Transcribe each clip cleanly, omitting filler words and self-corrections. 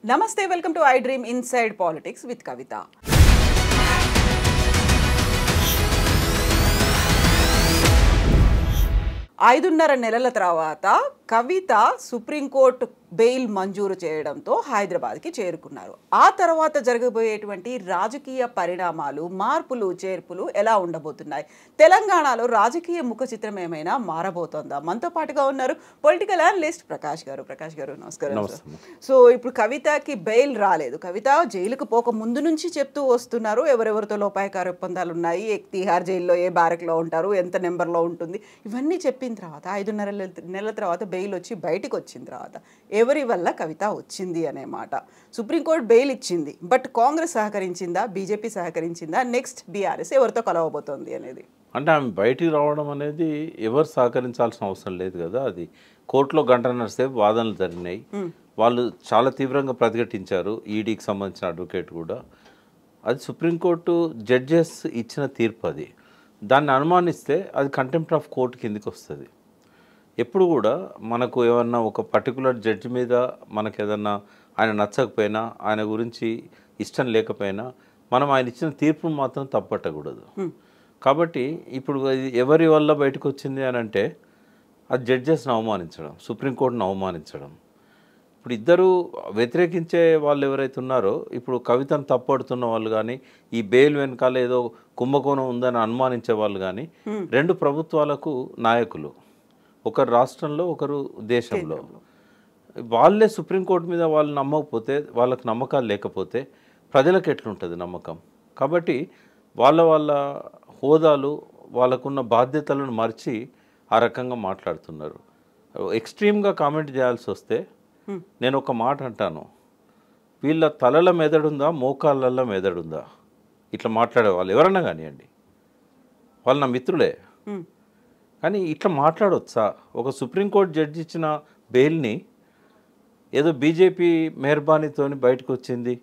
Namaste, welcome to iDream Inside Politics with Kavita. 5.5 నెలల తర్వాత కవిత supreme court bail మంజూరు చేయడంతో హైదరాబాద్కి చేరుకున్నారు. ఆ తర్వాత జరగబోయేటువంటి రాజకీయ పరిణామాలు, మార్పులు, చేర్పులు ఎలా ఉండబోతున్నాయి? తెలంగాణలో రాజకీయ ముఖ చిత్రం ఏమైనా మారబోతోందా? మనతో పాటుగా ఉన్నారు పొలిటికల్ అనలిస్ట్ ప్రకాష్ గారు. ప్రకాష్ గారు నమస్కారం. సో ఇప్పుడు కవితకి బెయిల్ రాలేదు. కవిత జైలుకు పోక ముందు నుంచి చెప్తూ వస్తున్నారు ఎవరెవరితో లోపాయకార ఒప్పందాలు ఉన్నాయి, తిహార్ జైల్లో ఏ బ్యారక్లో ఉంటారు, ఎంత నెంబర్లో ఉంటుంది, ఇవన్నీ చెప్పిన తర్వాత 5.5 నెలల తర్వాత బెయిల్ వచ్చి బయటకు వచ్చిన తర్వాత ఎవరి వల్ల కవిత వచ్చింది అనే మాట. సుప్రీంకోర్టు బెయిల్ ఇచ్చింది, బట్ కాంగ్రెస్ సహకరించిందా, బీజేపీ సహకరించిందా, నెక్స్ట్ బీఆర్ఎస్ ఎవరితో కలవబోతోంది అనేది? అంటే ఆమె బయటికి రావడం అనేది ఎవరు సహకరించాల్సిన అవసరం లేదు కదా. అది కోర్టులో గంటన్నర సేపు వాదనలు జరిగినాయి. వాళ్ళు చాలా తీవ్రంగా ప్రతిఘటించారు, ఈడీకి సంబంధించిన అడ్వకేట్ కూడా. అది సుప్రీంకోర్టు జడ్జెస్ ఇచ్చిన తీర్పు. అది దాన్ని అనుమానిస్తే అది కంటెంప్ట్ ఆఫ్ కోర్టు కిందికి వస్తుంది. ఎప్పుడు కూడా మనకు ఏమన్నా ఒక పర్టికులర్ జడ్జి మీద మనకు ఏదన్నా ఆయన నచ్చకపోయినా, ఆయన గురించి ఇష్టం లేకపోయినా మనం ఆయన ఇచ్చిన తీర్పును మాత్రం తప్పట్టకూడదు. కాబట్టి ఇప్పుడు ఎవరి వల్ల బయటకు వచ్చింది అని అంటే అది జడ్జెస్ని అవమానించడం, సుప్రీంకోర్టును అవమానించడం. ఇప్పుడు ఇద్దరు వ్యతిరేకించే వాళ్ళు ఎవరైతే ఉన్నారో, ఇప్పుడు కవితను తప్పడుతున్న వాళ్ళు కానీ, ఈ బెయిల్ వెనకాల ఏదో కుంభకోణం ఉందని అనుమానించే వాళ్ళు కానీ, రెండు ప్రభుత్వాలకు నాయకులు, ఒకరు రాష్ట్రంలో ఒకరు దేశంలో. వాళ్ళే సుప్రీంకోర్టు మీద వాళ్ళు నమ్మకపోతే, వాళ్ళకు నమ్మకాలు లేకపోతే ప్రజలకు ఎట్లుంటుంది నమ్మకం? కాబట్టి వాళ్ళ హోదాలు, వాళ్ళకున్న బాధ్యతలను మర్చి ఆ రకంగా మాట్లాడుతున్నారు. ఎక్స్ట్రీమ్గా కామెంట్ చేయాల్సి వస్తే నేను ఒక మాట అంటాను, వీళ్ళ తలల మెదడుందా, మోకాళ్ళల్లో మెదడుందా? ఇట్లా మాట్లాడే వాళ్ళు ఎవరన్నా కానివ్వండి, వాళ్ళు నా మిత్రులే, కానీ ఇట్లా మాట్లాడవచ్చా? ఒక సుప్రీంకోర్టు జడ్జి ఇచ్చిన బెయిల్ని ఏదో బీజేపీ మెహర్బానీతో బయటకు వచ్చింది,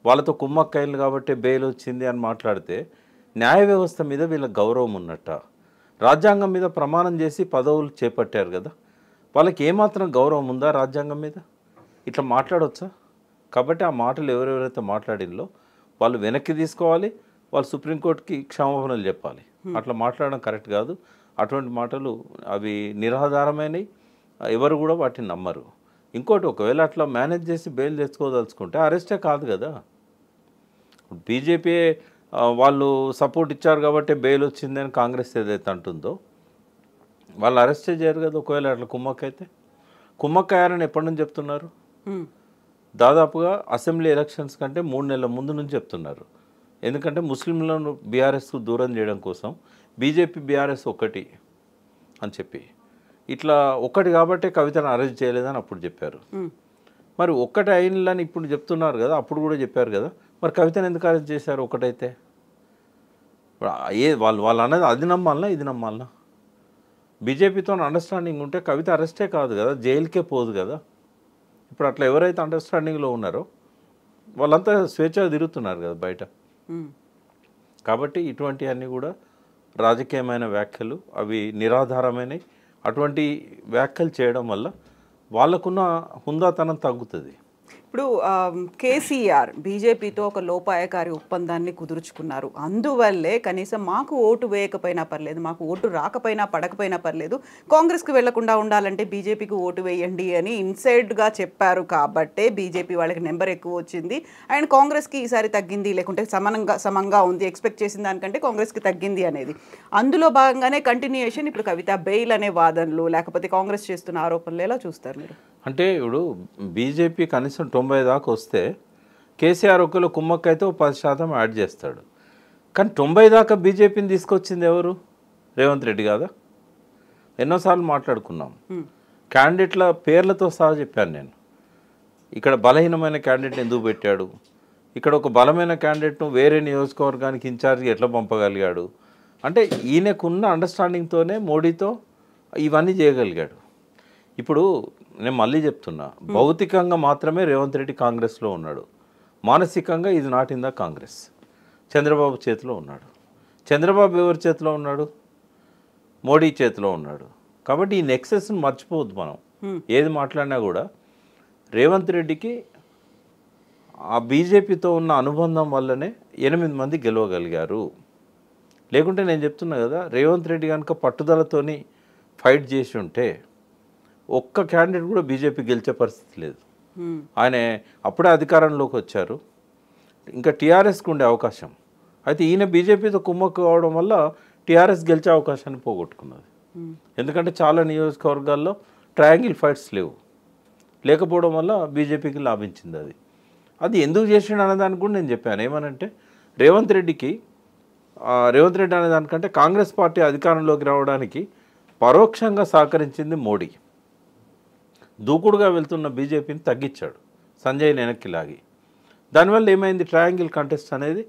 వాళ్ళతో కుమ్మక్కయ్యలు కాబట్టి బెయిల్ వచ్చింది అని మాట్లాడితే న్యాయ వ్యవస్థ మీద వీళ్ళ గౌరవం ఉన్నట్ట? రాజ్యాంగం మీద ప్రమాణం చేసి పదవులు చేపట్టారు కదా, వాళ్ళకి ఏమాత్రం గౌరవం ఉందా రాజ్యాంగం మీద? ఇట్లా మాట్లాడవచ్చా? కాబట్టి ఆ మాటలు ఎవరెవరైతే మాట్లాడిందో వాళ్ళు వెనక్కి తీసుకోవాలి, వాళ్ళు సుప్రీంకోర్టుకి క్షమాపణలు చెప్పాలి. అట్లా మాట్లాడడం కరెక్ట్ కాదు. అటువంటి మాటలు అవి నిరాధారమైనవి, ఎవరు కూడా వాటిని నమ్మరు. ఇంకోటి, ఒకవేళ అట్లా మేనేజ్ చేసి బెయిల్ తెచ్చుకోదలుచుకుంటే అరెస్టే కాదు కదా. బీజేపీ వాళ్ళు సపోర్ట్ ఇచ్చారు కాబట్టి బెయిల్ వచ్చిందని కాంగ్రెస్ ఏదైతే అంటుందో, వాళ్ళు అరెస్టే చేయరు కదా. ఒకవేళ అట్లా కుమ్మక్కైతే, కుమ్మక్కయ్యారని ఎప్పటి నుంచి చెప్తున్నారు? దాదాపుగా అసెంబ్లీ ఎలక్షన్స్ కంటే 3 నెలల ముందు నుంచి చెప్తున్నారు. ఎందుకంటే ముస్లింలను బీఆర్ఎస్కు దూరం చేయడం కోసం బీజేపీ బీఆర్ఎస్ ఒకటి అని చెప్పి, ఇట్లా ఒక్కటి కాబట్టి కవితను అరెస్ట్ చేయలేదని అప్పుడు చెప్పారు. మరి ఒక్కటి అయినని ఇప్పుడు చెప్తున్నారు కదా, అప్పుడు కూడా చెప్పారు కదా. మరి కవితను ఎందుకు అరెస్ట్ చేశారు? ఒకటైతే వాళ్ళు అన్నది అది నమ్మాలనా, ఇది నమ్మాలనా? బీజేపీతో అండర్స్టాండింగ్ ఉంటే కవిత అరెస్టే కాదు కదా, జైలుకే పోదు కదా. ఇప్పుడు అట్లా ఎవరైతే అండర్స్టాండింగ్లో ఉన్నారో వాళ్ళంతా స్వేచ్ఛగా తిరుగుతున్నారు కదా బయట. కాబట్టి ఇటువంటివన్నీ కూడా రాజకీయమైన వ్యాఖ్యలు, అవి నిరాధారమైనవి. అటువంటి వ్యాఖ్యలు చేయడం వల్ల వాళ్ళకున్న హుందాతనం తగ్గుతుంది. ఇప్పుడు కేసీఆర్ బీజేపీతో ఒక లోపాయకారి ఒప్పందాన్ని కుదుర్చుకున్నారు. అందువల్లే కనీసం మాకు ఓటు వేయకపోయినా పర్లేదు, మాకు ఓటు రాకపోయినా పడకపోయినా పర్లేదు, కాంగ్రెస్కి వెళ్లకుండా ఉండాలంటే బీజేపీకి ఓటు వేయండి అని ఇన్సైడ్గా చెప్పారు. కాబట్టే బీజేపీ వాళ్ళకి నెంబర్ ఎక్కువ వచ్చింది అండ్ కాంగ్రెస్కి ఈసారి తగ్గింది, లేకుంటే సమంగా ఉంది, ఎక్స్పెక్ట్ చేసిన దానికంటే కాంగ్రెస్కి తగ్గింది అనేది. అందులో భాగంగానే కంటిన్యూయేషన్ ఇప్పుడు కవిత బెయిల్ అనే వాదనలు, లేకపోతే కాంగ్రెస్ చేస్తున్న ఆరోపణలు ఎలా చూస్తారు మీరు? అంటే ఇప్పుడు బీజేపీ కనీసం 90 దాకా వస్తే కేసీఆర్ ఒకవేళ కుమ్మక్కైతే 10% యాడ్ చేస్తాడు. కానీ 90 దాకా బీజేపీని తీసుకొచ్చింది ఎవరు? రేవంత్ రెడ్డి కాదా? ఎన్నోసార్లు మాట్లాడుకున్నాం. క్యాండిడేట్ల పేర్లతో సహా చెప్పాను నేను. ఇక్కడ బలహీనమైన క్యాండిడేట్ ఎందుకు పెట్టాడు, ఇక్కడ ఒక బలమైన క్యాండిడేట్ను వేరే నియోజకవర్గానికి ఇన్ఛార్జ్గా ఎట్లా పంపగలిగాడు అంటే, ఈయనకున్న అండర్స్టాండింగ్తోనే మోడీతో ఇవన్నీ చేయగలిగాడు. ఇప్పుడు నేను మళ్ళీ చెప్తున్నా, భౌతికంగా మాత్రమే రేవంత్ రెడ్డి కాంగ్రెస్లో ఉన్నాడు, మానసికంగా ఇది not in the Congress. Chandrababu చేతిలో ఉన్నాడు. చంద్రబాబు ఎవరి చేతిలో ఉన్నాడు? మోడీ చేతిలో ఉన్నాడు. కాబట్టి ఈ నెక్సెస్ని మర్చిపోవద్దు మనం. ఏది మాట్లాడినా కూడా రేవంత్ రెడ్డికి ఆ బీజేపీతో ఉన్న అనుబంధం వల్లనే 8 మంది గెలవగలిగారు. లేకుంటే నేను చెప్తున్నా కదా, రేవంత్ రెడ్డి కనుక పట్టుదలతోని ఫైట్ చేసి ఉంటే ఒక్క క్యాండిడేట్ కూడా బీజేపీ గెలిచే పరిస్థితి లేదు. ఆయన అప్పుడే అధికారంలోకి వచ్చారు, ఇంకా టీఆర్ఎస్కి ఉండే అవకాశం. అయితే ఈయన బీజేపీతో కుమ్మక్కు కావడం వల్ల టీఆర్ఎస్ గెలిచే అవకాశాన్ని పోగొట్టుకున్నది. ఎందుకంటే చాలా నియోజకవర్గాల్లో ట్రయాంగిల్ ఫైట్స్ లేకపోవడం వల్ల బీజేపీకి లాభించింది. అది ఎందుకు చేసిండు అనే దానికి కూడా నేను చెప్పాను. ఏమనంటే రేవంత్ రెడ్డి అనే దానికంటే కాంగ్రెస్ పార్టీ అధికారంలోకి రావడానికి పరోక్షంగా సహకరించింది మోడీ. దూకుడుగా వెళ్తున్న బీజేపీని తగ్గించాడు, సంజయ్ని వెనక్కి లాగి. దానివల్ల ఏమైంది, ట్రయాంగిల్ కంటెస్ట్ అనేది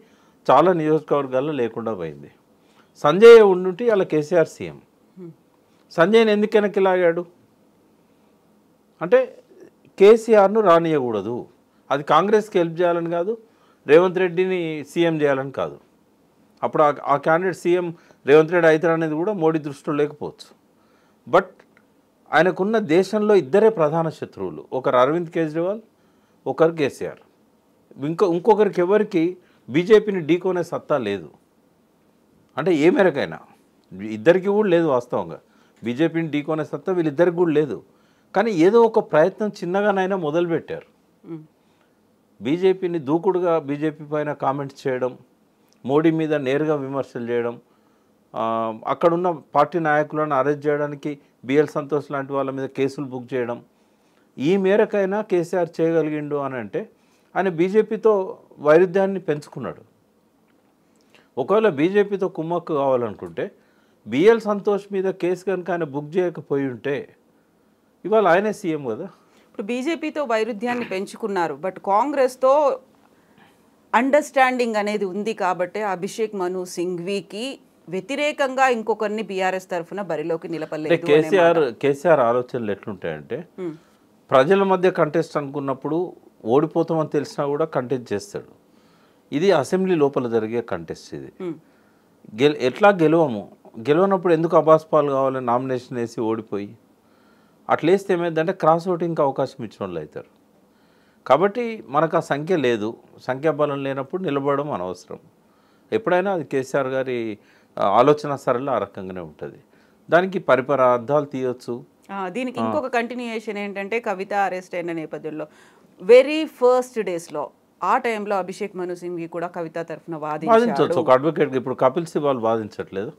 చాలా నియోజకవర్గాల్లో లేకుండా పోయింది. సంజయ్ ఉండుంటే అలా కేసీఆర్ సీఎం. సంజయ్ని ఎందుకు వెనక్కి లాగాడు అంటే కేసీఆర్ను రానియకూడదు, అది కాంగ్రెస్కి హెల్ప్ చేయాలని కాదు, రేవంత్ రెడ్డిని సీఎం చేయాలని కాదు. అప్పుడు ఆ క్యాండిడేట్ సీఎం రేవంత్ రెడ్డి అవుతాడు అనేది కూడా మోడీ దృష్టిలో లేకపోవచ్చు. బట్ ఆయనకున్న దేశంలో ఇద్దరే ప్రధాన శత్రువులు, ఒకరు అరవింద్ కేజ్రీవాల్, ఒకరు కేసీఆర్. ఇంకొకరికి ఎవరికి బీజేపీని ఢీకొనే సత్తా లేదు. అంటే ఏ మేరకైనా ఇద్దరికి కూడా లేదు. వాస్తవంగా బీజేపీని ఢీకొనే సత్తా వీళ్ళిద్దరికి కూడా లేదు. కానీ ఏదో ఒక ప్రయత్నం చిన్నగానైనా మొదలుపెట్టారు. బీజేపీని దూకుడుగా బీజేపీ పైన కామెంట్స్ చేయడం, మోడీ మీద నేరుగా విమర్శలు చేయడం, అక్కడున్న పార్టీ నాయకులను అరెస్ట్ చేయడానికి బిఎల్ సంతోష్ లాంటి వాళ్ళ మీద కేసులు బుక్ చేయడం, ఈ మేరకైనా కేసీఆర్ చేయగలిగిండు అని అంటే ఆయన బీజేపీతో వైరుధ్యాన్ని పెంచుకున్నాడు. ఒకవేళ బీజేపీతో కుమ్మక్కు కావాలనుకుంటే బిఎల్ సంతోష్ మీద కేసు కనుక ఆయన బుక్ చేయకపోయి ఉంటే ఇవాళ ఆయనే సీఎం కదా. ఇప్పుడు బీజేపీతో వైరుధ్యాన్ని పెంచుకున్నారు, బట్ కాంగ్రెస్తో అండర్స్టాండింగ్ అనేది ఉంది కాబట్టి అభిషేక్ మను సింఘ్వీకి వ్యతిరేకంగా ఇంకొకరిని బీఆర్ఎస్ తరఫున బరిలోకి నిలపలేదు. కేసీఆర్ ఆలోచనలు ఎట్లుంటాయంటే ప్రజల మధ్య కంటెస్ట్ అనుకున్నప్పుడు ఓడిపోతామని తెలిసినా కూడా కంటెస్ట్ చేస్తాడు. ఇది అసెంబ్లీ లోపల జరిగే కంటెస్ట్. ఇది ఎట్లా గెలవనప్పుడు ఎందుకు అబాస్పాలు కావాలని నామినేషన్ వేసి ఓడిపోయి అట్లా వేస్తే ఏమైందంటే క్రాస్ ఓటింగ్కి అవకాశం ఇచ్చిన వాళ్ళు అవుతారు. కాబట్టి మనకు ఆ సంఖ్య లేదు, సంఖ్యాబలం లేనప్పుడు నిలబడడం అనవసరం. ఎప్పుడైనా అది కేసీఆర్ గారి ఆలోచన సరళి ఆ రకంగానే ఉంటుంది. దానికి పరిపర అర్థాలు తీయొచ్చు. దీనికి ఇంకొక కంటిన్యూయేషన్ ఏంటంటే కవిత అరెస్ట్ అయిన నేపథ్యంలో వెరీ ఫస్ట్ డేస్లో ఆ టైంలో అభిషేక్ మను సింఘ్వి కూడా కవిత తరఫున వాదించవచ్చు ఒక అడ్వకేట్. ఇప్పుడు కపిల్ సిబాల్ వాదించట్లేదు.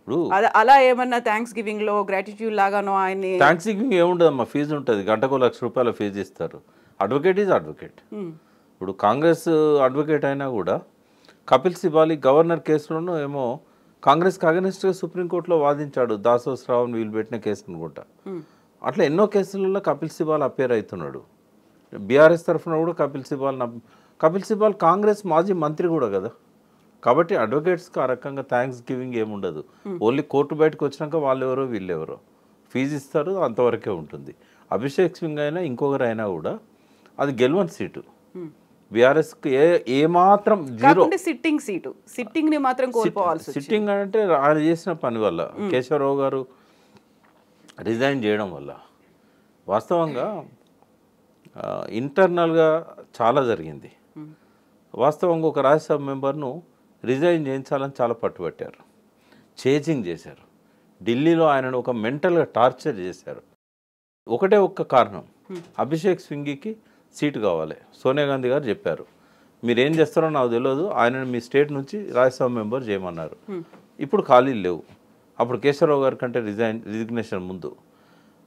ఇప్పుడు అలా ఏమన్నా థ్యాంక్స్ గివింగ్ లో గ్రాటిట్యూడ్ లాగానో ఆయన్ని థ్యాంక్స్ గివింగ్ ఏముండదమ్మా, ఫీజు ఉంటుంది, గంటకు ₹1,00,000 ఫీజు ఇస్తారు. Advocate is advocate. ఇప్పుడు కాంగ్రెస్ అడ్వకేట్ అయినా కూడా కపిల్ సిబాల్ గవర్నర్ కేసులోనూ ఏమో కాంగ్రెస్కి అగెనిస్ట్గా సుప్రీంకోర్టులో వాదించాడు, దాసోస్రావుని వీళ్ళు పెట్టిన కేసు అనుకుంటా. అట్లా ఎన్నో కేసులలో కపిల్ సిబాల్ అపేర్ అవుతున్నాడు. బీఆర్ఎస్ తరఫున కూడా కపిల్ సిబాల్ కాంగ్రెస్ మాజీ మంత్రి కూడా కదా. కాబట్టి అడ్వకేట్స్కి ఆ రకంగా థ్యాంక్స్ గివింగ్ ఏముండదు. ఓన్లీ కోర్టు బయటకు వచ్చినాక వాళ్ళెవరో వీళ్ళెవరో ఫీజు ఇస్తారు, అంతవరకే ఉంటుంది. అభిషేక్ సింగ్ అయినా ఇంకొకరు అయినా కూడా అది గెలవని సీటు. బీఆర్ఎస్కి ఏమాత్రం జీరో. సిట్టింగ్ సీటు, సిట్టింగ్ని మాత్రం కోల్పోవాల్సి. సిట్టింగ్ అంటే ఆయన చేసిన పని వల్ల, కేశవరావు గారు రిజైన్ చేయడం వల్ల వాస్తవంగా ఇంటర్నల్గా చాలా జరిగింది. వాస్తవంగా ఒక రాజ్యసభ మెంబర్ను రిజైన్ చేయించాలని చాలా పట్టుబట్టారు, చేజింగ్ చేశారు. ఢిల్లీలో ఆయనను ఒక మెంటల్గా టార్చర్ చేశారు. ఒకటే ఒక్క కారణం, అభిషేక్ సింఘ్కి సీటు కావాలి. సోనియా గాంధీ గారు చెప్పారు, మీరేం చేస్తారో నాకు తెలియదు, ఆయనను మీ స్టేట్ నుంచి రాజ్యసభ మెంబర్ చేయమన్నారు. ఇప్పుడు ఖాళీలు లేవు. అప్పుడు కేశవరావు గారి కంటే రిజిగ్నేషన్ ముందు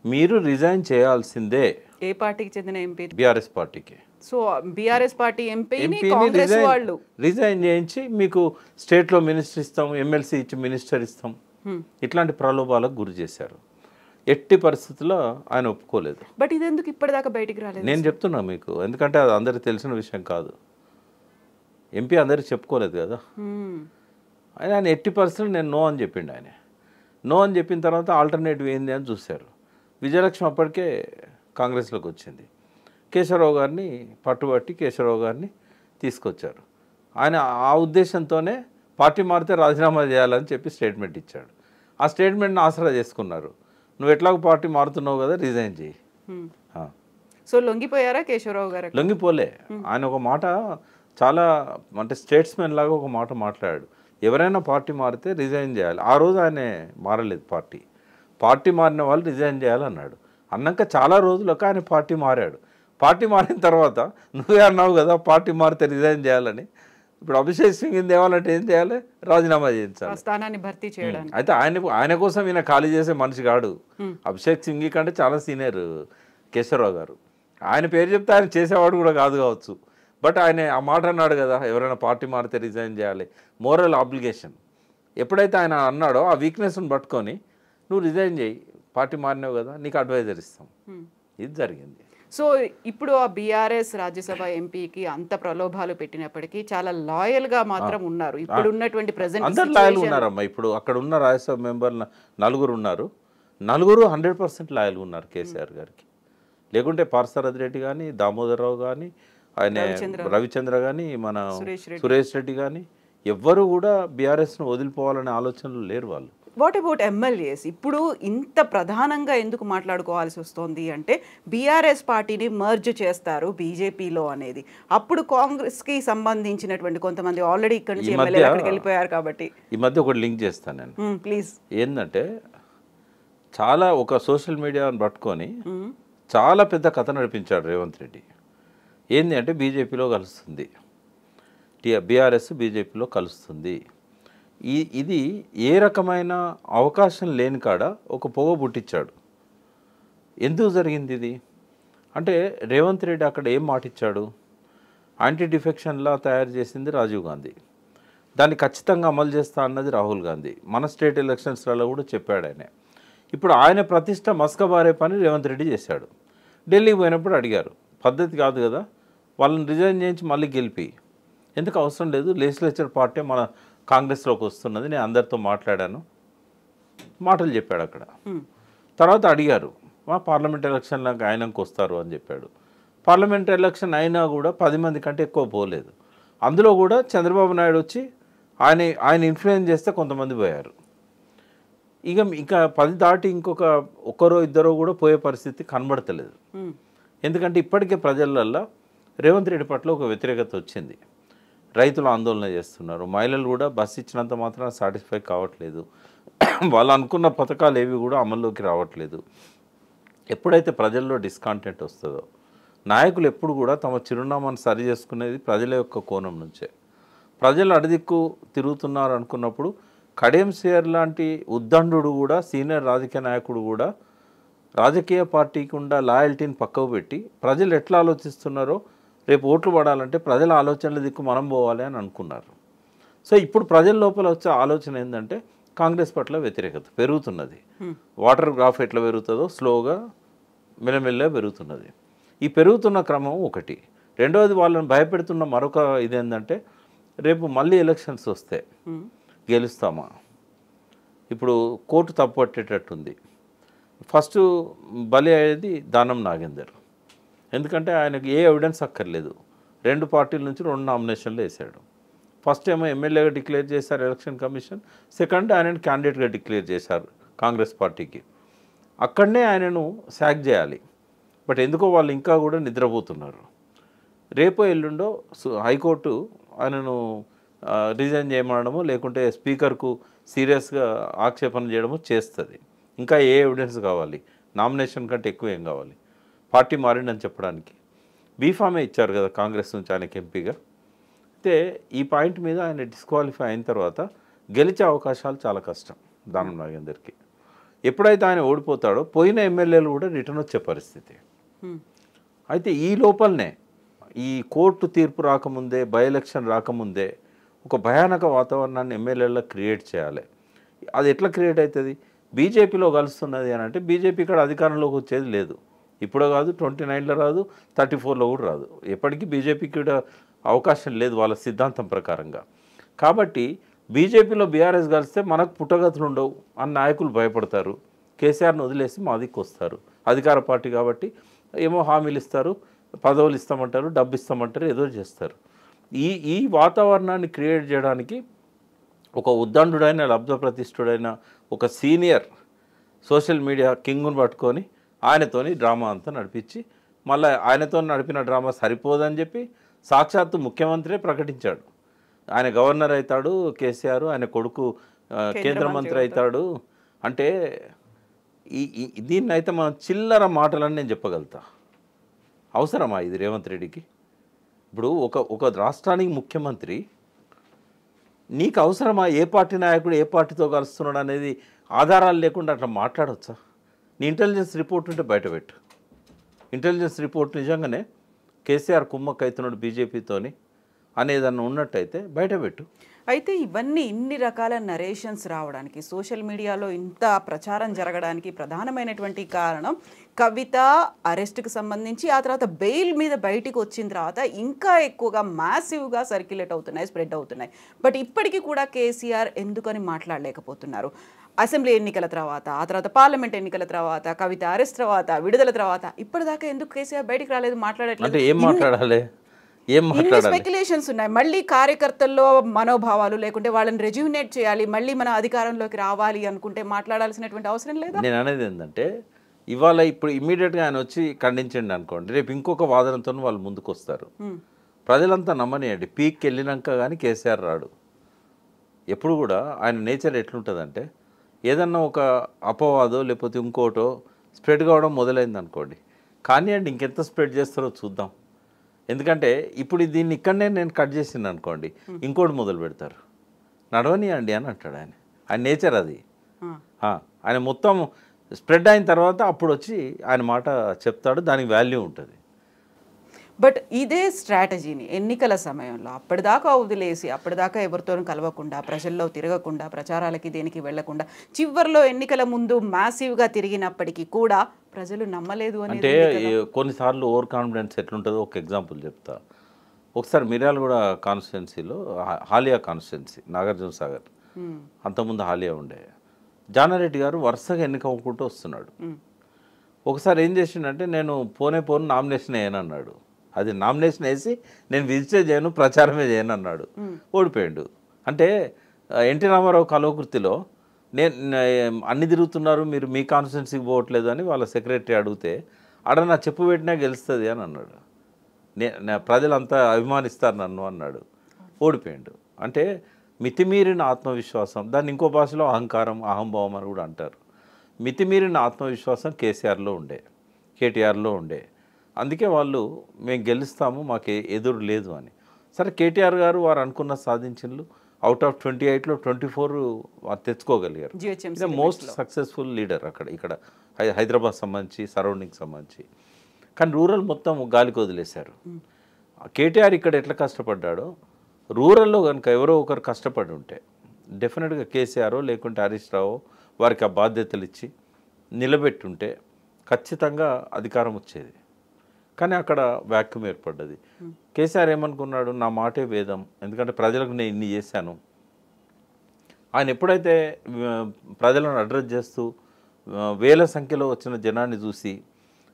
మీరు రిజైన్ చేయాల్సిందే. ఏ పార్టీకి చెందిన ఎంపీ? బీఆర్ఎస్ పార్టీకి. సో బీఆర్ఎస్ పార్టీ ఎంపీని కాంగ్రెస్ వాళ్ళు రిజైన్ చేయించి మీకు స్టేట్లో మినిస్టర్ ఇస్తాం, ఎమ్మెల్సీ ఇచ్చి మినిస్టర్ ఇస్తాం, ఇట్లాంటి ప్రలోభాలకు గురి చేశారు. ఎట్టి పరిస్థితుల్లో ఆయన ఒప్పుకోలేదు. బట్ ఇది ఎందుకు ఇప్పటిదాకా బయటికి రాలేదు? నేను చెప్తున్నా మీకు, ఎందుకంటే అది అందరికి తెలిసిన విషయం కాదు. ఎంపీ అందరికి చెప్పుకోలేదు కదా. ఆయన ఎట్టి పరిస్థితులు నేను నో అని చెప్పిండు. ఆయన నో అని చెప్పిన తర్వాత ఆల్టర్నేటివ్ ఏంది అని చూశారు. విజయలక్ష్మి అప్పటికే కాంగ్రెస్లోకి వచ్చింది. కేశవరావు గారిని పట్టుబట్టి కేశవరావు గారిని తీసుకొచ్చారు. ఆయన ఆ ఉద్దేశంతోనే పార్టీ మారితే రాజీనామా చేయాలని చెప్పి స్టేట్మెంట్ ఇచ్చాడు. ఆ స్టేట్మెంట్ని ఆసరా చేసుకున్నారు. నువ్వు ఎట్లాగో పార్టీ మారుతున్నావు కదా, రిజైన్ చేయి. సో లొంగిపోయారా కేశవరావు గారు? లొంగిపోలే. ఆయన ఒక మాట చాలా అంటే స్టేట్స్మెన్ లాగా ఒక మాట మాట్లాడాడు. ఎవరైనా పార్టీ మారితే రిజైన్ చేయాలి. ఆ రోజు ఆయన మారలేదు. పార్టీ మారిన వాళ్ళు రిజైన్ చేయాలన్నాడు. అన్నాక చాలా రోజులకు ఆయన పార్టీ మారాడు. పార్టీ మారిన తర్వాత నువ్వే అన్నావు కదా పార్టీ మారితే రిజైన్ చేయాలని. ఇప్పుడు అభిషేక్ సింగ్ తేవాలంటే ఏం చేయాలి? రాజీనామా చేయించాలి, స్థానాన్ని భర్తీ చేయడానికి. అయితే ఆయన కోసం ఈయన ఖాళీ చేసే మనిషి కాడు. అభిషేక్ సింగ్ కంటే చాలా సీనియర్ కేశవరావు గారు. ఆయన పేరు చెప్తే ఆయన చేసేవాడు కూడా కాదు కావచ్చు. బట్ ఆయన ఆ మాట అన్నాడు కదా, ఎవరైనా పార్టీ మారితే రిజైన్ చేయాలి, మోరల్ ఆబ్లిగేషన్. ఎప్పుడైతే ఆయన అన్నాడో ఆ వీక్నెస్ని పట్టుకొని నువ్వు రిజైన్ చేయి, పార్టీ మారినావు కదా, నీకు అడ్వైజర్ ఇస్తాం. ఇది జరిగింది. సో ఇప్పుడు ఆ బీఆర్ఎస్ రాజ్యసభ ఎంపీకి అంత ప్రలోభాలు పెట్టినప్పటికీ చాలా లాయల్గా మాత్రం ఉన్నారు. ఇప్పుడు ఉన్నటువంటి ప్రెజెంట్ అందరు లాయల్ ఉన్నారమ్మా. ఇప్పుడు అక్కడ ఉన్న రాజ్యసభ మెంబర్లు 4 ఉన్నారు. 4 100% లాయల్ ఉన్నారు కేసీఆర్ గారికి. లేకుంటే పార్సారథి రెడ్డి కానీ, దామోదరరావు కానీ, ఆయన రవిచంద్ర కానీ, మన సురేష్ రెడ్డి కానీ, ఎవ్వరు కూడా బీఆర్ఎస్ను వదిలిపోవాలనే ఆలోచనలు లేరు వాళ్ళు. What about MLAs? ఇప్పుడు ఇంత ప్రధానంగా ఎందుకు మాట్లాడుకోవాల్సి వస్తుంది అంటే బీఆర్ఎస్ పార్టీని మర్జ్ చేస్తారు బీజేపీలో అనేది. అప్పుడు కాంగ్రెస్కి సంబంధించినటువంటి కొంతమంది ఆల్రెడీ ఇక్కడ నుంచి ఎమ్మెల్యేలు అక్కడికి వెళ్ళిపోయారు కాబట్టి. ఈ మధ్య ఒకటి లింక్ చేస్తాను నేను, ప్లీజ్. ఏంటంటే చాలా ఒక సోషల్ మీడియాను పట్టుకొని చాలా పెద్ద కథ నడిపించాడు రేవంత్ రెడ్డి. ఏంది అంటే బీజేపీలో కలుస్తుంది, బీఆర్ఎస్ బీజేపీలో కలుస్తుంది. ఇది ఏ రకమైన అవకాశం లేని కాడ ఒక పొగ పుట్టించాడు. ఎందుకు జరిగింది ఇది అంటే రేవంత్ రెడ్డి అక్కడ ఏం మాటిచ్చాడు? యాంటీ డిఫెక్షన్ లా తయారు చేసింది రాజీవ్ గాంధీ, దాన్ని ఖచ్చితంగా అమలు చేస్తా అన్నది రాహుల్ గాంధీ. మన స్టేట్ ఎలక్షన్స్లలో కూడా చెప్పాడు ఆయన. ఇప్పుడు ఆయన ప్రతిష్ట మస్కబారే పని రేవంత్ రెడ్డి చేశాడు. ఢిల్లీకి పోయినప్పుడు అడిగారు, పద్ధతి కాదు కదా వాళ్ళని రిజైన్ చేయించి మళ్ళీ గెలిపి, ఎందుకు అవసరం లేదు, లెజిస్లేచర్ పార్టీ మన కాంగ్రెస్లోకి వస్తున్నది, నేను అందరితో మాట్లాడాను, మాటలు చెప్పాడు అక్కడ. తర్వాత అడిగారు మా పార్లమెంట్ ఎలక్షన్లకు ఆయనకు వస్తారు అని చెప్పాడు. పార్లమెంట్ ఎలక్షన్ అయినా కూడా 10 మంది కంటే ఎక్కువ పోలేదు. అందులో కూడా చంద్రబాబు నాయుడు వచ్చి ఆయన ఇన్ఫ్లుయెన్స్ చేస్తే కొంతమంది పోయారు. ఇంకా 10 దాటి ఒక్కరో ఇద్దరో కూడా పోయే పరిస్థితి కనబడతలేదు. ఎందుకంటే ఇప్పటికే ప్రజలల్లో రేవంత్ రెడ్డి పట్ల ఒక వ్యతిరేకత వచ్చింది. రైతులు ఆందోళన చేస్తున్నారు, మహిళలు కూడా బస్సు ఇచ్చినంత మాత్రం సాటిస్ఫై కావట్లేదు, వాళ్ళు అనుకున్న పథకాలు ఏవి కూడా అమల్లోకి రావట్లేదు. ఎప్పుడైతే ప్రజల్లో డిస్కాంటెంట్ వస్తుందో, నాయకులు ఎప్పుడు కూడా తమ చిరునామాను సరి చేసుకునేది ప్రజల యొక్క కోణం నుంచే. ప్రజలు అడిదిక్కు తిరుగుతున్నారు అనుకున్నప్పుడు కడియం శ్రీహరి లాంటి ఉద్దండు కూడా, సీనియర్ రాజకీయ నాయకుడు కూడా రాజకీయ పార్టీకి ఉన్న లాయల్టీని పక్కకు పెట్టి ప్రజలు ఎట్లా ఆలోచిస్తున్నారో రేపు ఓట్లు పడాలంటే ప్రజల ఆలోచనల దిక్కు మనం పోవాలి అని అనుకున్నారు. సో ఇప్పుడు ప్రజల లోపల వచ్చే ఆలోచన ఏంటంటే కాంగ్రెస్ పట్ల వ్యతిరేకత పెరుగుతున్నది. వాటర్ గ్రాఫ్ ఎట్లా పెరుగుతుందో స్లోగా మెల్లమెల్లగా పెరుగుతున్నది. ఈ పెరుగుతున్న క్రమం ఒకటి. రెండవది వాళ్ళని భయపెడుతున్న మరొక ఇదేంటంటే రేపు మళ్ళీ ఎలక్షన్స్ వస్తే గెలుస్తామా, ఇప్పుడు కోర్టు తప్పు పట్టేటట్టుంది. ఫస్ట్ బలి అయ్యేది దానం నాగేందర్, ఎందుకంటే ఆయనకు ఏ ఎవిడెన్స్ అక్కర్లేదు. 2 పార్టీల నుంచి 2 నామినేషన్లు వేశాడు. ఫస్ట్ ఏమో ఎమ్మెల్యేగా డిక్లేర్ చేశారు ఎలక్షన్ కమిషన్, సెకండ్ ఆయనను క్యాండిడేట్గా డిక్లేర్ చేశారు కాంగ్రెస్ పార్టీకి. అక్కడనే ఆయనను శాక్ చేయాలి. బట్ ఎందుకో వాళ్ళు ఇంకా కూడా నిద్రపోతున్నారు. రేపో ఎల్లుండో హైకోర్టు ఆయనను రిజైన్ చేయమనడము లేకుంటే స్పీకర్కు సీరియస్గా ఆక్షేపణ చేయడము చేస్తుంది. ఇంకా ఏ ఎవిడెన్స్ కావాలి? నామినేషన్ కంటే ఎక్కువ ఏం కావాలి? పార్టీ మారిండని చెప్పడానికి బీఫామే ఇచ్చారు కదా కాంగ్రెస్ నుంచి ఆయనకి ఎంపీగా. అయితే ఈ పాయింట్ మీద ఆయన డిస్క్వాలిఫై అయిన తర్వాత గెలిచే అవకాశాలు చాలా కష్టం దానం నాగేందర్కి. ఎప్పుడైతే ఆయన ఓడిపోతాడో పోయిన ఎమ్మెల్యేలు కూడా రిటర్న్ వచ్చే పరిస్థితి. అయితే ఈ లోపలనే ఈ కోర్టు తీర్పు రాకముందే, బై ఎలక్షన్ రాకముందే ఒక భయానక వాతావరణాన్ని ఎమ్మెల్యేల్లో క్రియేట్ చేయాలి. అది ఎట్లా క్రియేట్ అవుతుంది? బీజేపీలో కలుస్తున్నది అని అంటే బీజేపీ ఇక్కడ అధికారంలోకి వచ్చేది లేదు. ఇప్పుడు కాదు, 29లో రాదు, 34లో కూడా రాదు. ఎప్పటికీ బీజేపీకి కూడా అవకాశం లేదు వాళ్ళ సిద్ధాంతం ప్రకారంగా. కాబట్టి బీజేపీలో బీఆర్ఎస్ కలిస్తే మనకు పుట్టగతులు ఉండవు అని నాయకులు భయపడతారు. కేసీఆర్ని వదిలేసి మా దిక్కు వస్తారు. అధికార పార్టీ కాబట్టి ఏమో హామీలు ఇస్తారు, పదవులు ఇస్తామంటారు, డబ్బు ఇస్తామంటారు, ఏదో చేస్తారు. ఈ వాతావరణాన్ని క్రియేట్ చేయడానికి ఒక ఉద్దండుడైన లబ్ధప్రతిష్ఠుడైన ఒక సీనియర్ సోషల్ మీడియా కింగ్ను పట్టుకొని ఆయనతోని డ్రామా అంతా నడిపించి మళ్ళీ ఆయనతో నడిపిన డ్రామా సరిపోదని చెప్పి సాక్షాత్తు ముఖ్యమంత్రి ప్రకటించాడు. ఆయన గవర్నర్ అవుతాడు కేసీఆర్, ఆయన కొడుకు కేంద్ర మంత్రి అవుతాడు. అంటే దీన్ని అయితే మనం చిల్లర మాటలని నేను చెప్పగలుగుతా. అవసరమా ఇది రేవంత్ రెడ్డికి? ఇప్పుడు ఒక రాష్ట్రానికి ముఖ్యమంత్రి, నీకు అవసరమా ఏ పార్టీ నాయకుడు ఏ పార్టీతో కలుస్తున్నాడు అనేది ఆధారాలు లేకుండా అట్లా మాట్లాడవచ్చా? నీ ఇంటెలిజెన్స్ రిపోర్ట్ ఉంటే బయటపెట్టు. ఇంటెలిజెన్స్ రిపోర్ట్ నిజంగానే కేసీఆర్ కుమ్మక్క అవుతున్నాడు బీజేపీతోని అనేదన్నా ఉన్నట్టయితే బయటపెట్టు. అయితే ఇవన్నీ ఇన్ని రకాల నరేషన్స్ రావడానికి, సోషల్ మీడియాలో ఇంత ప్రచారం జరగడానికి ప్రధానమైనటువంటి కారణం కవిత అరెస్ట్కి సంబంధించి, ఆ తర్వాత బెయిల్ మీద బయటికి వచ్చిన తర్వాత ఇంకా ఎక్కువగా మ్యాసివ్గా సర్క్యులేట్ అవుతున్నాయి, స్ప్రెడ్ అవుతున్నాయి. బట్ ఇప్పటికీ కూడా కేసీఆర్ ఎందుకని మాట్లాడలేకపోతున్నారు? అసెంబ్లీ ఎన్నికల తర్వాత, ఆ తర్వాత పార్లమెంట్ ఎన్నికల తర్వాత, కవిత అరెస్ట్ తర్వాత, విడుదల తర్వాత ఇప్పటిదాకా ఎందుకు కేసీఆర్ బయటికి రాలేదు, మాట్లాడట్లేదు? ఏం మాట్లాడాలి? ఇన్ని స్పెక్యులేషన్స్ ఉన్నాయి. మళ్ళీ కార్యకర్తల్లో మనోభావాలు లేకుంటే వాళ్ళని రెజ్యూనేట్ చేయాలి, మళ్ళీ మన అధికారంలోకి రావాలి అనుకుంటే మాట్లాడాల్సినటువంటి అవసరం లేదా? నేను అనేది ఏంటంటే, ఇవాళ ఇప్పుడు ఇమ్మీడియట్గా ఆయన వచ్చి ఖండించండి అనుకోండి, రేపు ఇంకొక వాదనతో వాళ్ళు ముందుకు వస్తారు. ప్రజలంతా నమ్మనియండి, పీక్కి వెళ్ళినాక కానీ కేసీఆర్ రాడు. ఎప్పుడు కూడా ఆయన నేచర్ ఎట్లుంటుందంటే, ఏదన్నా ఒక అపవాదో లేకపోతే ఇంకోటో స్ప్రెడ్ కావడం మొదలైంది అనుకోండి, కానీ అండి ఇంకెంత స్ప్రెడ్ చేస్తారో చూద్దాం. ఎందుకంటే ఇప్పుడు దీన్ని ఇక్కడనే నేను కట్ చేసింది అనుకోండి, ఇంకోటి మొదలు పెడతారు, నడవనియండి అని అంటాడు ఆయన. ఆయన నేచర్ అది. ఆయన మొత్తం స్ప్రెడ్ అయిన తర్వాత అప్పుడు వచ్చి ఆయన మాట చెప్తాడు, దానికి వాల్యూ ఉంటుంది. బట్ ఇదే స్ట్రాటజీని ఎన్నికల సమయంలో అప్పటిదాకా వదిలేసి, అప్పటిదాకా ఎవరితో కలవకుండా, ప్రజల్లో తిరగకుండా, ప్రచారాలకి దేనికి వెళ్లకుండా, చివరిలో ఎన్నికల ముందు మ్యాసివ్గా తిరిగినప్పటికీ కూడా ప్రజలు నమ్మలేదు అంటే కొన్నిసార్లు ఓవర్ కాన్ఫిడెన్స్ ఎట్లుంటుందో ఒక ఎగ్జాంపుల్ చెప్తా. ఒకసారి మిర్యాలగూడ కాన్స్టిట్యున్సీలో, హాలియా కాన్స్టిట్యున్సీ, నాగార్జున సాగర్, అంతకుముందు హాలియా ఉండే, జానారెడ్డి గారు వరుసగా ఎన్నికవ్వకుంటూ వస్తున్నాడు. ఒకసారి ఏం చేసిండంటే, నేను పోను నామినేషన్ వేయను అన్నాడు. అది నామినేషన్ వేసి నేను విజిటే చేయను, ప్రచారమే చేయను అన్నాడు. ఓడిపోయాడు. అంటే ఎన్టీ రామారావు కలవకృతిలో నేను అన్ని తిరుగుతున్నారు, మీరు మీ కాన్స్టిట్యున్సీకి పోవట్లేదు అని వాళ్ళ సెక్రటరీ అడిగితే, ఆడ నా చెప్పు పెట్టినా గెలుస్తుంది అని అన్నాడు. ప్రజలంతా అభిమానిస్తారు నన్ను అన్నాడు. ఓడిపోయాడు. అంటే మితిమీరిన ఆత్మవిశ్వాసం, దాన్ని ఇంకో భాషలో అహంకారం, అహంభావం అని కూడా అంటారు. మితిమీరిన ఆత్మవిశ్వాసం కేసీఆర్లో ఉండే, కేటీఆర్లో ఉండే. అందుకే వాళ్ళు మేము గెలుస్తాము, మాకు ఎదురు లేదు అని. సరే, కేటీఆర్ గారు వారు అనుకున్న సాధించిండ్రు. అవుట్ ఆఫ్ 28లో 24 వారు తెచ్చుకోగలిగారు. మోస్ట్ సక్సెస్ఫుల్ లీడర్ ఇక్కడ హైదరాబాద్ సంబంధించి, సరౌండింగ్ సంబంధించి. కానీ రూరల్ మొత్తం గాలికి వదిలేశారు. కేటీఆర్ ఇక్కడ ఎట్లా కష్టపడ్డాడో, రూరల్లో కనుక ఎవరో ఒకరు కష్టపడి ఉంటే డెఫినెట్గా కేసీఆర్ లేకుంటే హరీష్ రావు వారికి ఆ బాధ్యతలు ఇచ్చి నిలబెట్టుంటే ఖచ్చితంగా అధికారం వచ్చేది. కానీ అక్కడ వ్యాక్యూమ్ ఏర్పడ్డది. కేసీఆర్ ఏమనుకున్నాడు, నా మాటే వేదం, ఎందుకంటే ప్రజలకు నేను ఇన్ని చేశాను. ఆయన ఎప్పుడైతే ప్రజలను అడ్రస్ చేస్తూ వేల సంఖ్యలో వచ్చిన జనాన్ని చూసి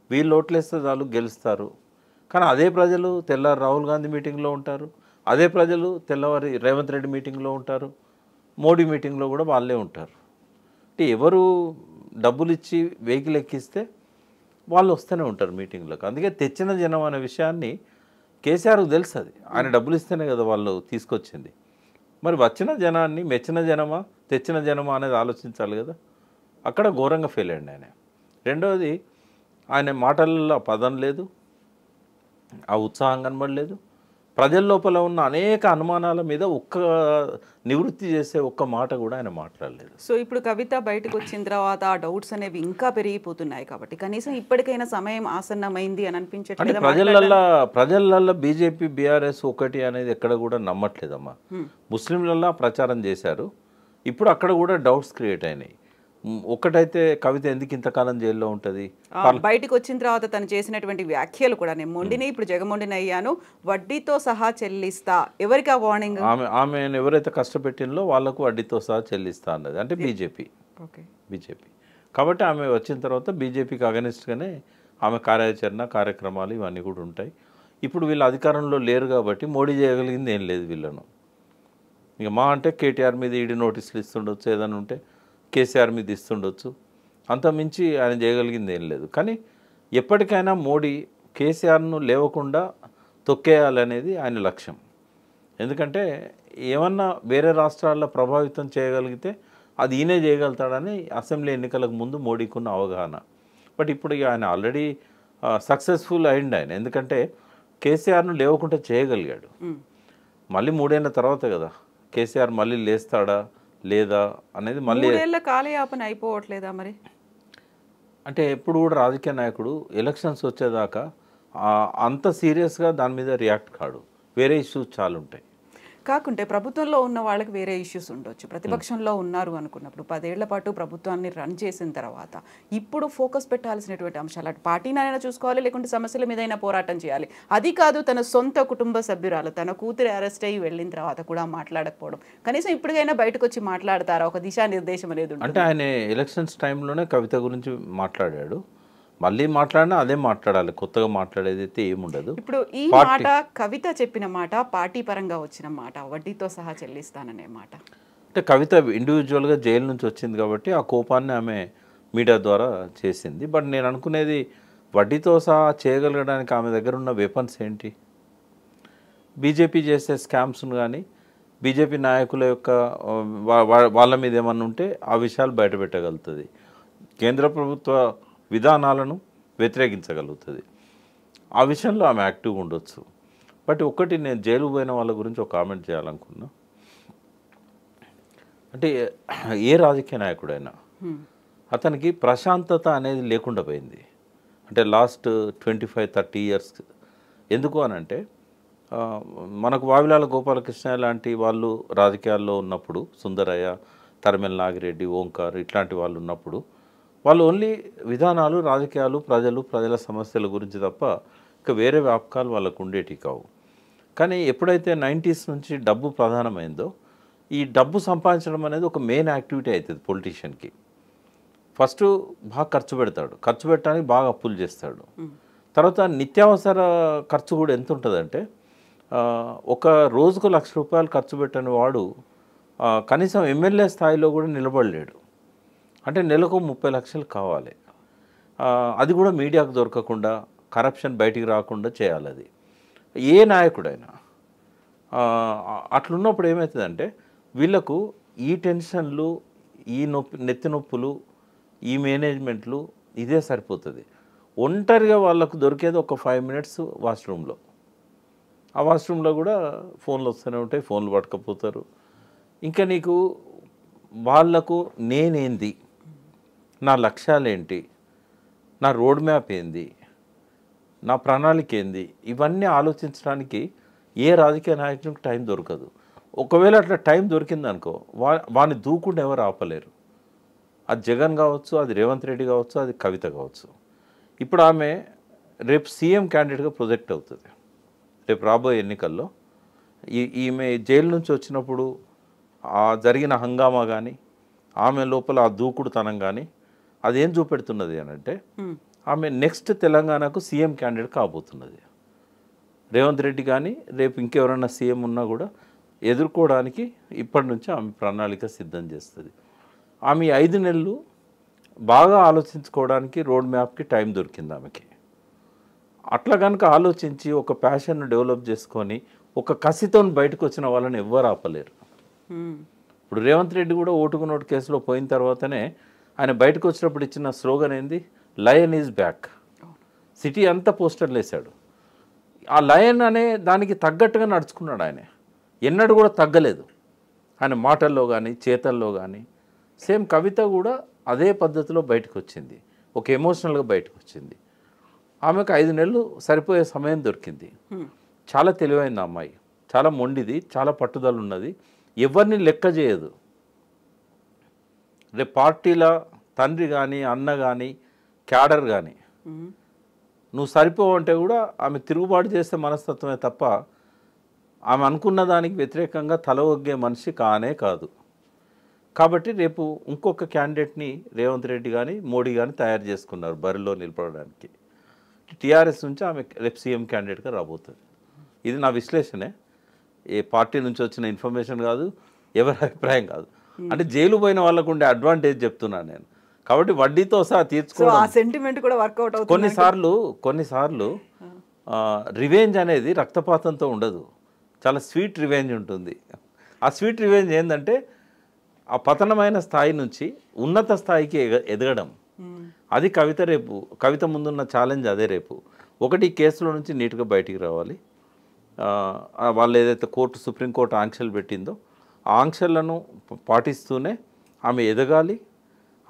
వీళ్ళు ఓట్లేస్తే చాలు గెలుస్తారు, కానీ అదే ప్రజలు తెల్లారి రాహుల్ గాంధీ మీటింగ్లో ఉంటారు, అదే ప్రజలు తెల్లవారి రేవంత్ రెడ్డి మీటింగ్లో ఉంటారు, మోడీ మీటింగ్లో కూడా వాళ్ళే ఉంటారు. అంటే ఎవరు డబ్బులు ఇచ్చి వెహికల్ ఎక్కిస్తే వాళ్ళు వస్తూనే ఉంటారు మీటింగ్లకు. అందుకే తెచ్చిన జనం అనే విషయాన్ని కేసీఆర్కు తెలుసు. అది ఆయన డబ్బులు ఇస్తేనే కదా వాళ్ళు తీసుకొచ్చింది. మరి వచ్చిన జనాన్ని మెచ్చిన జనమా తెచ్చిన జనమా అనేది ఆలోచించాలి కదా. అక్కడ ఘోరంగా ఫెయిల్ అయ్యండి ఆయన. రెండవది, ఆయన మాటలలో పదం లేదు, ఆ ఉత్సాహం కనబడలేదు. ప్రజల లోపల ఉన్న అనేక అనుమానాల మీద ఒక్క నివృత్తి చేసే ఒక్క మాట కూడా ఆయన మాట్లాడలేదు. సో ఇప్పుడు కవిత బయటకు వచ్చిన తర్వాత ఆ డౌట్స్ అనేవి ఇంకా పెరిగిపోతున్నాయి కాబట్టి కనీసం ఇప్పటికైనా సమయం ఆసన్నమైంది అని అనిపించట్లేదు. ప్రజలల్లో బీజేపీ బీఆర్ఎస్ ఒకటి అనేది ఎక్కడ కూడా నమ్మట్లేదమ్మా. ముస్లింలల్లో ప్రచారం చేశారు, ఇప్పుడు అక్కడ కూడా డౌట్స్ క్రియేట్ అయినాయి. ఒక్కటైతే కవిత ఎందుకు ఇంతకాలం జైల్లో ఉంటుంది? బయటకు వచ్చిన తర్వాత తను చేసినటువంటి వ్యాఖ్యలు కూడా, నేను మొండిని ఇప్పుడు జగమొండిని అయ్యాను, వడ్డీతో సహా చెల్లిస్తా, ఎవరికి ఆ వార్నింగ్? ఆమె ఎవరైతే కష్టపెట్టినలో వాళ్ళకు వడ్డీతో సహా చెల్లిస్తా అన్నది అంటే బీజేపీ. కాబట్టి ఆమె వచ్చిన తర్వాత బీజేపీకి అగనిస్ట్గానే ఆమె కార్యక్రమాలు ఇవన్నీ కూడా ఉంటాయి. ఇప్పుడు వీళ్ళు అధికారంలో లేరు కాబట్టి మోడీ చేయగలిగింది ఏం లేదు వీళ్ళను. ఇక మా అంటే కేటీఆర్ మీద ఈడీ నోటీసులు ఇస్తుండొచ్చు, ఏదైనా ఉంటే కేసీఆర్ మీద ఇస్తుండొచ్చు, అంత మించి ఆయన చేయగలిగింది ఏం లేదు. కానీ ఎప్పటికైనా మోడీ కేసీఆర్ను లేవకుండా తొక్కేయాలనేది ఆయన లక్ష్యం. ఎందుకంటే ఏమన్నా వేరే రాష్ట్రాల్లో ప్రభావితం చేయగలిగితే అది ఈయనే చేయగలుగుతాడని అసెంబ్లీ ఎన్నికలకు ముందు మోడీకి ఉన్న అవగాహన. బట్ ఇప్పుడు ఆయన ఆల్రెడీ సక్సెస్ఫుల్ అయింది ఆయన. ఎందుకంటే కేసీఆర్ను లేవకుండా చేయగలిగాడు. మళ్ళీ 3 ఏళ్ల తర్వాత కదా కేసీఆర్ మళ్ళీ లేస్తాడా లేదా అనేది మళ్ళీ 3 ఏళ్ల కాలయాపన అయిపోవట్లేదా మరి? అంటే ఎప్పుడు కూడా రాజకీయ నాయకుడు ఎలక్షన్స్ వచ్చేదాకా అంత సీరియస్గా దాని మీద రియాక్ట్ కాడు. వేరే ఇష్యూస్ చాలా ఉంటాయి. కాకుంటే ప్రభుత్వంలో ఉన్న వాళ్ళకి వేరే ఇష్యూస్ ఉండొచ్చు. ప్రతిపక్షంలో ఉన్నారు అనుకున్నప్పుడు 10 ఏళ్ల పాటు ప్రభుత్వాన్ని రన్ చేసిన తర్వాత ఇప్పుడు ఫోకస్ పెట్టాల్సినటువంటి అంశాలు అటు పార్టీనైనా చూసుకోవాలి, లేకుంటే సమస్యల మీదైనా పోరాటం చేయాలి. అది కాదు తన సొంత కుటుంబ సభ్యురాలు తన కూతురు అరెస్ట్ అయ్యి వెళ్ళిన తర్వాత కూడా మాట్లాడకపోవడం. కనీసం ఇప్పటికైనా బయటకు వచ్చి మాట్లాడతారా? ఒక దిశానిర్దేశం అనేది ఉంటుంది. అంటే ఆయన ఎలక్షన్స్ టైంలోనే కవిత గురించి మాట్లాడాడు. మళ్ళీ మాట్లాడినా అదే మాట్లాడాలి, కొత్తగా మాట్లాడేది అయితే ఏముండదు. ఇప్పుడు ఈ మాట కవిత చెప్పిన మాట, పార్టీ పరంగా వచ్చిన మాట, వడ్డీతో సహా చెల్లిస్తాననే మాట. అంటే కవిత ఇండివిజువల్గా జైలు నుంచి వచ్చింది కాబట్టి ఆ కోపాన్ని ఆమె మీడియా ద్వారా చేసింది. బట్ నేను అనుకునేది వడ్డీతో సహా చేయగలగడానికి ఆమె దగ్గర ఉన్న వెపన్స్ ఏంటి? బీజేపీ చేసే స్కామ్స్ను కానీ బీజేపీ నాయకుల యొక్క వాళ్ళ మీద ఏమన్నా ఉంటే ఆ విషయాలు బయటపెట్టగలుగుతుంది. కేంద్ర ప్రభుత్వ విధానాలను వ్యతిరేకించగలుగుతుంది. ఆ విషయంలో ఆమె యాక్టివ్గా ఉండొచ్చు. బట్ ఒకటి నేను జైలు పోయిన వాళ్ళ గురించి ఒక కామెంట్ చేయాలనుకున్నా. అంటే ఏ రాజకీయ నాయకుడైనా అతనికి ప్రశాంతత అనేది లేకుండా పోయింది. అంటే లాస్ట్ 25-30 ఇయర్స్. ఎందుకు అనంటే మనకు వావిలాల గోపాలకృష్ణ లాంటి వాళ్ళు రాజకీయాల్లో ఉన్నప్పుడు, సుందరయ్య, తరిమెల నాగిరెడ్డి, ఓంకార్ ఇట్లాంటి వాళ్ళు ఉన్నప్పుడు వాళ్ళు ఓన్లీ విధానాలు, రాజకీయాలు, ప్రజల సమస్యల గురించి తప్ప ఇక వేరే వ్యాపకాలు వాళ్ళకు ఉండేటి కావు. కానీ ఎప్పుడైతే 90s నుంచి డబ్బు ప్రధానమైందో ఈ డబ్బు సంపాదించడం అనేది ఒక మెయిన్ యాక్టివిటీ అవుతుంది పొలిటీషియన్కి. ఫస్ట్ బాగా ఖర్చు పెడతాడు, ఖర్చు పెట్టడానికి బాగా అప్పులు చేస్తాడు. తర్వాత నిత్యావసర ఖర్చు కూడా ఎంత ఉంటుందంటే ఒక రోజుకు ₹1,00,000 ఖర్చు పెట్టని వాడు కనీసం ఎమ్మెల్యే స్థాయిలో కూడా నిలబడలేడు. అంటే నెలకు 30 లక్షలు కావాలి. అది కూడా మీడియాకు దొరకకుండా, కరప్షన్ బయటికి రాకుండా చేయాలి. అది ఏ నాయకుడైనా అట్లున్నప్పుడు ఏమవుతుందంటే వీళ్ళకు ఈ టెన్షన్లు, ఈ నెత్తి నొప్పులు, ఈ మేనేజ్మెంట్లు ఇదే సరిపోతుంది. ఒంటరిగా వాళ్ళకు దొరికేది ఒక 5 మినిట్స్ వాష్రూమ్లో. ఆ వాష్రూమ్లో కూడా ఫోన్లు వస్తూనే ఉంటాయి, ఫోన్లు పట్టుకపోతారు. ఇంకా నీకు వాళ్లకు నేనేంది, నా లక్ష్యాలేంటి, నా రోడ్ మ్యాప్ ఏంది, నా ప్రణాళిక ఏంది, ఇవన్నీ ఆలోచించడానికి ఏ రాజకీయ నాయకునికి టైం దొరకదు. ఒకవేళ అట్లా టైం దొరికిందనుకో వాడిని దూకుండా ఎవరు ఆపలేరు. అది జగన్ కావచ్చు, అది రేవంత్ రెడ్డి కావచ్చు, అది కవిత కావచ్చు. ఇప్పుడు ఆమె రేపు సీఎం క్యాండిడేట్గా ప్రొజెక్ట్ అవుతుంది. రేపు రాబోయే ఎన్నికల్లో ఈమె జైలు నుంచి వచ్చినప్పుడు జరిగిన హంగామా కానీ, ఆమె లోపల ఆ దూకుడుతనం కానీ అదేం చూపెడుతున్నది అని అంటే ఆమె నెక్స్ట్ తెలంగాణకు సీఎం క్యాండిడేట్ కాబోతున్నది. రేవంత్ రెడ్డి కానీ రేపు ఇంకెవరన్నా సీఎం ఉన్నా కూడా ఎదుర్కోవడానికి ఇప్పటి నుంచి ఆమె ప్రణాళిక సిద్ధం చేస్తుంది. ఆమె 5 నెలలు బాగా ఆలోచించుకోవడానికి రోడ్ మ్యాప్కి టైం దొరికింది ఆమెకి. అట్లా కనుక ఆలోచించి ఒక ప్యాషన్ను డెవలప్ చేసుకొని ఒక కసితో బయటకు వచ్చిన వాళ్ళని ఎవ్వరు ఆపలేరు. ఇప్పుడు రేవంత్ రెడ్డి కూడా ఓటుకు నోటు కేసులో పోయిన తర్వాతనే ఆయన బయటకు వచ్చినప్పుడు ఇచ్చిన స్లోగన్ ఏంది, లయన్ ఈజ్ బ్యాక్. సిటీ అంతా పోస్టర్లు వేశాడు. ఆ లయన్ అనే దానికి తగ్గట్టుగా నడుచుకున్నాడు ఆయన. ఎన్నడూ కూడా తగ్గలేదు ఆయన మాటల్లో కానీ చేతల్లో కానీ. సేమ్ కవిత కూడా అదే పద్ధతిలో బయటకు వచ్చింది, ఒక ఎమోషనల్గా బయటకు వచ్చింది. ఆమెకు 5 నెలలు సరిపోయే సమయం దొరికింది. చాలా తెలివైంది అమ్మాయి, చాలా మొండిది, చాలా పట్టుదల ఉన్నది, ఎవరిని లెక్క చేయదు. రేపు పార్టీల తండ్రి కానీ, అన్న కానీ, క్యాడర్ కానీ నువ్వు సరిపోవంటే కూడా ఆమె తిరుగుబాటు చేసే మనస్తత్వమే తప్ప ఆమె అనుకున్న దానికి వ్యతిరేకంగా తల ఒగ్గే మనిషి కానే కాదు. కాబట్టి రేపు ఇంకొక క్యాండిడేట్ని రేవంత్ రెడ్డి కానీ మోడీ కానీ తయారు చేసుకున్నారు బరిలో నిలబడడానికి. టీఆర్ఎస్ నుంచి ఆమె రేపు సీఎం క్యాండిడేట్గా రాబోతుంది. ఇది నా విశ్లేషణే, ఏ పార్టీ నుంచి వచ్చిన ఇన్ఫర్మేషన్ కాదు, ఎవరి అభిప్రాయం కాదు. అంటే జైలు పోయిన వాళ్ళకు ఉండే అడ్వాంటేజ్ చెప్తున్నాను నేను. కాబట్టి వడ్డీతో సహా సో తీర్చుకోవడం. ఆ సెంటిమెంట్ కూడా వర్కౌట్ అవుతుంది. కొన్నిసార్లు రివెంజ్ అనేది రక్తపాతంతో ఉండదు, చాలా స్వీట్ రివెంజ్ ఉంటుంది. ఆ స్వీట్ రివెంజ్ ఏంటంటే ఆ పతనమైన స్థాయి నుంచి ఉన్నత స్థాయికి ఎదగడం. అది కవిత ముందున్న ఛాలెంజ్ అదే. రేపు ఒకటి ఈ కేసులో నుంచి నీట్గా బయటికి రావాలి. వాళ్ళు ఏదైతే సుప్రీంకోర్టు ఆంక్షలు పెట్టిందో ఆ ఆంక్షలను పాటిస్తూనే ఆమె ఎదగాలి.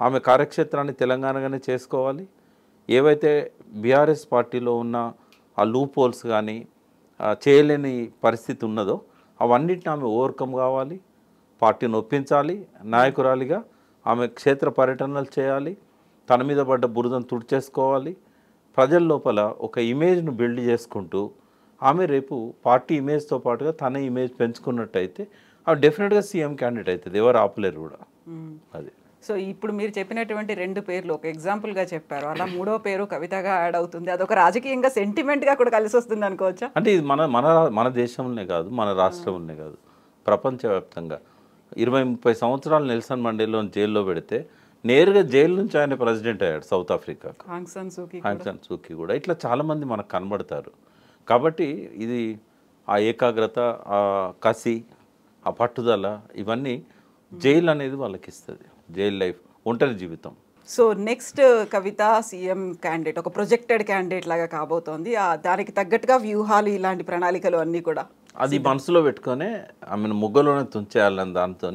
ఆమె కార్యక్షేత్రాన్ని తెలంగాణగానే చేసుకోవాలి. ఏవైతే బీఆర్ఎస్ పార్టీలో ఉన్న ఆ లూప్ హోల్స్ కానీ చేయలేని పరిస్థితి ఉన్నదో అవన్నిటిని ఆమె ఓవర్కమ్ కావాలి. పార్టీని ఒప్పించాలి. నాయకురాలిగా ఆమె క్షేత్ర పర్యటనలు చేయాలి. తన మీద పడ్డ బురదను తుడిచేసుకోవాలి. ప్రజల లోపల ఒక ఇమేజ్ను బిల్డ్ చేసుకుంటూ ఆమె రేపు పార్టీ ఇమేజ్తో పాటుగా తన ఇమేజ్ పెంచుకున్నట్టయితే ఆమె డెఫినెట్గా సీఎం క్యాండిడేట్ అవుతుంది. ఎవరు ఆపలేరు కూడా. అది. సో ఇప్పుడు మీరు చెప్పినటువంటి 2 పేర్లు ఒక ఎగ్జాంపుల్గా చెప్పారు. అలా 3వ పేరు కవితగా యాడ్ అవుతుంది. అదొక రాజకీయంగా సెంటిమెంట్గా కూడా కలిసి వస్తుంది అనుకోవచ్చా? అంటే ఇది మన దేశంలోనే కాదు, మన రాష్ట్రంలోనే కాదు, ప్రపంచవ్యాప్తంగా 20-30 సంవత్సరాలు నెల్సన్ మండేలాను జైల్లో పెడితే నేరుగా జైలు నుంచి ఆయన ప్రెసిడెంట్ అయ్యాడు సౌత్ ఆఫ్రికాకు. ఆంగ్ సాన్ సూకీ కూడా. ఇట్లా చాలామంది మనకు కనబడతారు. కాబట్టి ఇది ఆ ఏకాగ్రత, ఆ కసి, ఆ పట్టుదల ఇవన్నీ జైలు అనేది వాళ్ళకి ఇస్తుంది. జైలు లైఫ్, ఒంటరి జీవితం. సో నెక్స్ట్ కవిత సీఎం క్యాండిడేట్, ఒక ప్రొజెక్టెడ్ క్యాండిడేట్ లాగా కాబోతోంది. దానికి తగ్గట్టుగా వ్యూహాలు, ఇలాంటి ప్రణాళికలు అన్నీ కూడా అది మనసులో పెట్టుకొని ఆమెను ముగ్గలోనే తుంచేయాలని దాంతో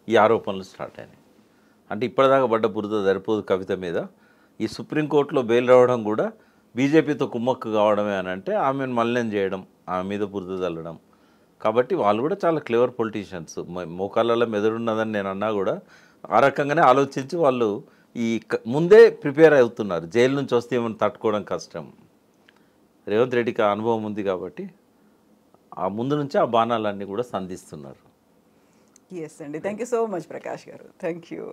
ఈ ఆరోపణలు స్టార్ట్ అయినాయి. అంటే ఇప్పటిదాకా పడ్డ బురద సరిపోదు కవిత మీద. ఈ సుప్రీంకోర్టులో బెయిల్ రావడం కూడా బీజేపీతో కుమ్మక్కు కావడమే అని అంటే ఆమెను మలినం చేయడం, ఆమె మీద బురద చల్లడం. కాబట్టి వాళ్ళు కూడా చాలా క్లేవర్ పొలిటీషియన్స్. మోకాళ్ళలో మెదడున్నదని నేను అన్నా కూడా ఆ రకంగానే ఆలోచించి వాళ్ళు ముందే ప్రిపేర్ అవుతున్నారు. జైలు నుంచి వస్తే ఏమైనా తట్టుకోవడం కష్టం. రేవంత్ రెడ్డికి ఆ అనుభవం ఉంది కాబట్టి ఆ ముందు నుంచి ఆ బాణాలన్నీ కూడా సంధిస్తున్నారు. ఎస్ అండి. Thank you so much Prakash గారు. Thank you.